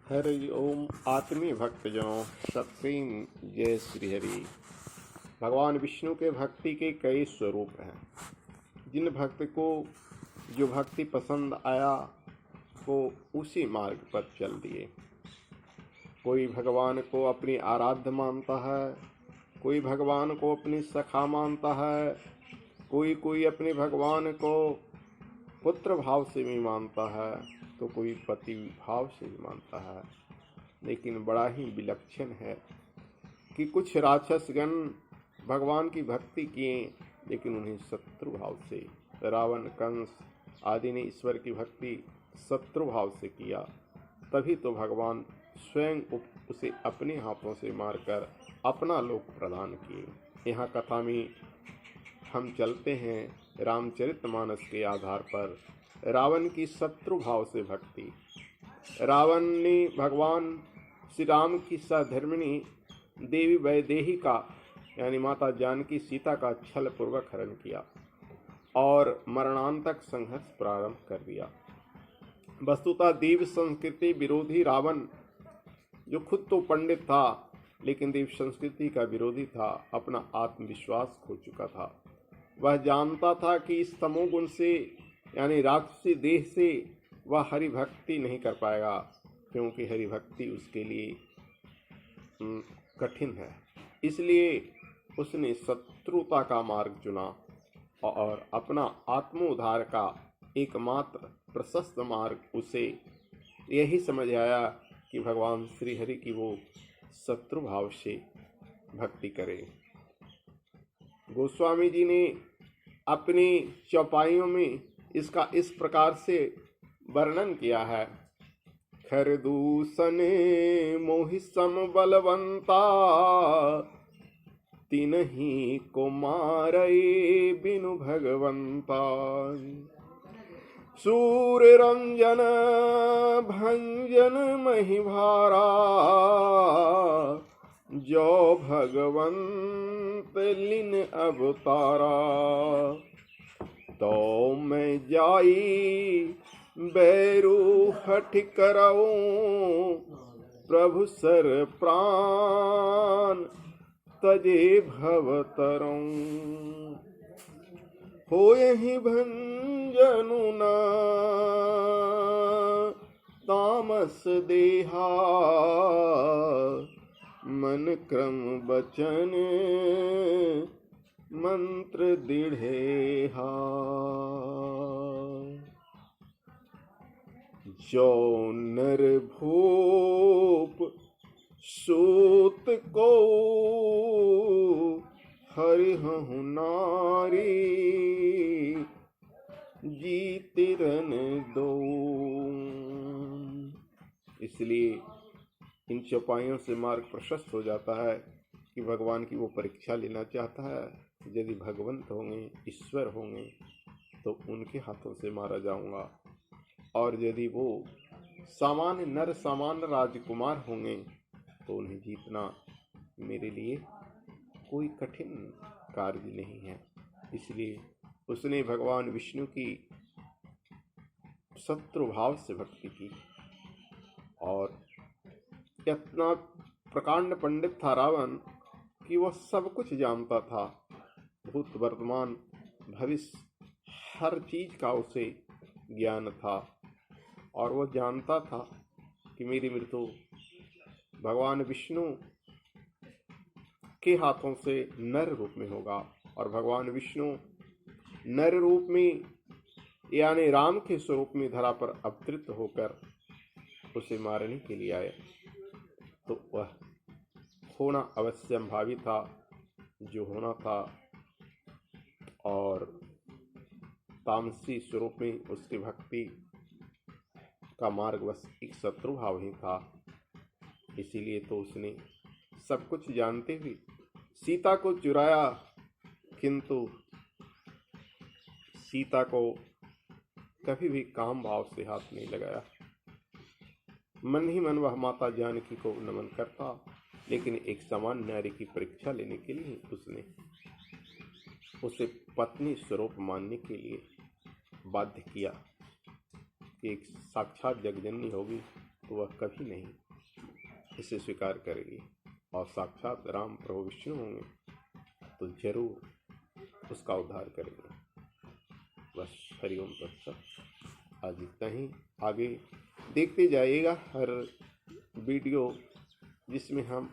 हरि ओम। आत्मीय भक्तजनों, सत्प्रेम जय श्री हरि। भगवान विष्णु के भक्ति के कई स्वरूप हैं। जिन भक्त को जो भक्ति पसंद आया वो उसी मार्ग पर चल दिए। कोई भगवान को अपनी आराध्य मानता है, कोई भगवान को अपनी सखा मानता है, कोई अपने भगवान को पुत्र भाव से भी मानता है, तो कोई पति भाव से भी मानता है। लेकिन बड़ा ही विलक्षण है कि कुछ राक्षसगण भगवान की भक्ति किए, लेकिन उन्हें शत्रु भाव से, रावण कंस आदि ने ईश्वर की भक्ति शत्रु भाव से किया। तभी तो भगवान स्वयं उसे अपने हाथों से मारकर अपना लोक प्रदान किए। यहाँ कथा में हम चलते हैं रामचरितमानस के आधार पर। रावण की शत्रु भाव से भक्ति। रावण ने भगवान श्री राम की सहधर्मिणी देवी वैदेही का यानी माता जानकी सीता का छल पूर्वक हरण किया और मरणांतक संघर्ष प्रारंभ कर दिया। वस्तुतः देव संस्कृति विरोधी रावण, जो खुद तो पंडित था लेकिन देव संस्कृति का विरोधी था, अपना आत्मविश्वास खो चुका था। वह जानता था कि इस तमोगुण से यानी राक्षसी देह से वह हरि भक्ति नहीं कर पाएगा, क्योंकि हरि भक्ति उसके लिए कठिन है। इसलिए उसने शत्रुता का मार्ग चुना और अपना आत्मोद्धार का एकमात्र प्रशस्त मार्ग उसे यही समझ आया कि भगवान श्री हरि की वो शत्रु भाव से भक्ति करे। गोस्वामी जी ने अपनी चौपाइयों में इसका इस प्रकार से वर्णन किया है। खरदूषण मोहि सम बलवंता, तिनहि को मारई बिनु भगवंता। सूर्य रंजन भंजन महिभारा, जो भगवंत लिन अवतारा। तो मैं जाई बैरू हठ करऊं, प्रभु सर प्राण तजे भवतरऊं। होयहि भंजनु न तामस देहा, मन क्रम बचन मंत्र दृढ़ेहा। जो नर भूप सूत को हरिहु नारी, जीतिरन दो। इसलिए इन चौपाइयों से मार्ग प्रशस्त हो जाता है कि भगवान की वो परीक्षा लेना चाहता है। यदि भगवंत होंगे, ईश्वर होंगे, तो उनके हाथों से मारा जाऊंगा, और यदि वो सामान्य नर सामान्य राजकुमार होंगे तो उन्हें जीतना मेरे लिए कोई कठिन कार्य नहीं है। इसलिए उसने भगवान विष्णु की शत्रु भाव से भक्ति की। और इतना प्रकांड पंडित था रावण कि वह सब कुछ जानता था। भूत वर्तमान भविष्य हर चीज का उसे ज्ञान था, और वह जानता था कि मेरी मृत्यु भगवान विष्णु के हाथों से नर रूप में होगा, और भगवान विष्णु नर रूप में यानी राम के स्वरूप में धरा पर अवतरित होकर उसे मारने के लिए आए। तो वह होना अवश्यंभावी था, जो होना था। और तामसी स्वरूप में उसकी भक्ति का मार्ग बस एक शत्रु भाव ही था। इसीलिए तो उसने सब कुछ जानते हुए सीता को चुराया, किंतु सीता को कभी भी काम भाव से हाथ नहीं लगाया। मन ही मन वह माता जानकी को नमन करता, लेकिन एक सामान्य नारी की परीक्षा लेने के लिए उसने उसे पत्नी स्वरूप मानने के लिए बाध्य किया कि एक साक्षात जगजननी होगी, तो वह कभी नहीं इसे स्वीकार करेगी। और साक्षात राम प्रभु विष्णु होंगे तो जरूर उसका उद्धार करेंगे। बस हरिओम तत्सत। आज इतना ही। आगे देखते जाइएगा हर वीडियो जिसमें हम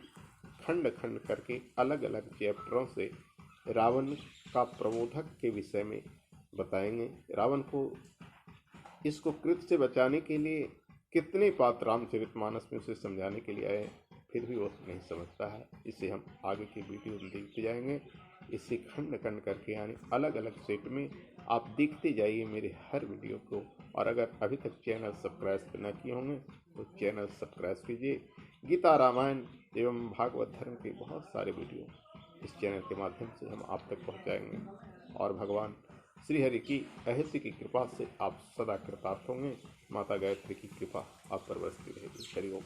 खंड खंड करके अलग अलग चैप्टरों से रावण का प्रबोधक के विषय में बताएंगे। रावण को इसको कृत से बचाने के लिए कितने पात्र रामचरितमानस में उसे समझाने के लिए आए, फिर भी वो नहीं समझता है। इसे हम आगे की वीडियो में देखते जाएंगे। इसे खंड खंड करके यानी अलग अलग सेट में आप देखते जाइए मेरे हर वीडियो को। और अगर अभी तक चैनल सब्सक्राइब न किए होंगे तो चैनल सब्सक्राइब कीजिए। गीता रामायण एवं भागवत धर्म के बहुत सारे वीडियो इस चैनल के माध्यम से हम आप तक पहुंचाएंगे। और भगवान श्री हरि की ऐसी की कृपा से आप सदा कृतार्थ होंगे। माता गायत्री की कृपा आप पर बरसती रहेगी। हरि ओम।